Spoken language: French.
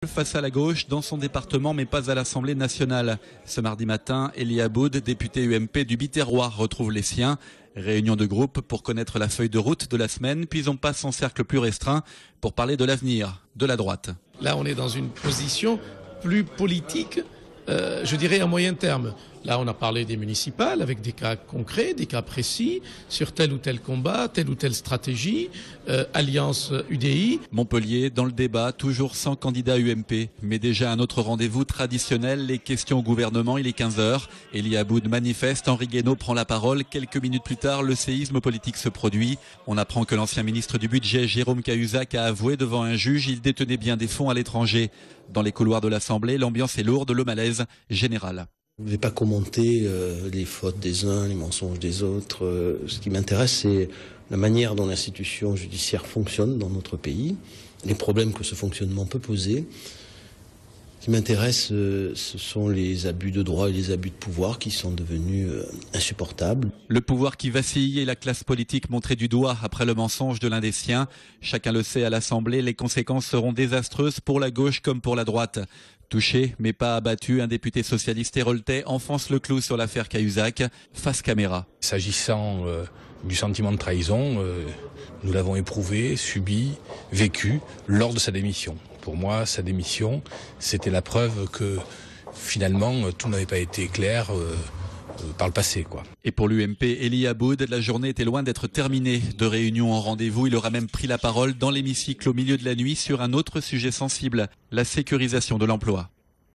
Face à la gauche dans son département mais pas à l'Assemblée nationale. Ce mardi matin, Elie Aboud, député UMP du Biterrois, retrouve les siens. Réunion de groupe pour connaître la feuille de route de la semaine, puis on passe en cercle plus restreint pour parler de l'avenir de la droite. Là, on est dans une position plus politique, je dirais à moyen terme. Là, on a parlé des municipales avec des cas concrets, des cas précis, sur tel ou tel combat, telle ou telle stratégie, alliance UDI. Montpellier, dans le débat, toujours sans candidat UMP, mais déjà un autre rendez-vous traditionnel, les questions au gouvernement, il est 15h. Elie Aboud manifeste, Henri Guénaud prend la parole. Quelques minutes plus tard, le séisme politique se produit. On apprend que l'ancien ministre du Budget, Jérôme Cahuzac, a avoué devant un juge, il détenait bien des fonds à l'étranger. Dans les couloirs de l'Assemblée, l'ambiance est lourde, le malaise général. Je ne vais pas commenter les fautes des uns, les mensonges des autres. Ce qui m'intéresse, c'est la manière dont l'institution judiciaire fonctionne dans notre pays, les problèmes que ce fonctionnement peut poser. Ce qui m'intéresse, ce sont les abus de droit et les abus de pouvoir qui sont devenus insupportables. Le pouvoir qui vacille et la classe politique montrée du doigt après le mensonge de l'un des siens. Chacun le sait à l'Assemblée, les conséquences seront désastreuses pour la gauche comme pour la droite. Touché mais pas abattu, un député socialiste héroltais enfonce le clou sur l'affaire Cahuzac, face caméra. S'agissant du sentiment de trahison, nous l'avons éprouvé, subi, vécu lors de sa démission. Pour moi, sa démission, c'était la preuve que finalement tout n'avait pas été clair par le passé, quoi. Et pour l'UMP, Elie Aboud, la journée était loin d'être terminée. De réunion en rendez-vous, il aura même pris la parole dans l'hémicycle au milieu de la nuit sur un autre sujet sensible, la sécurisation de l'emploi.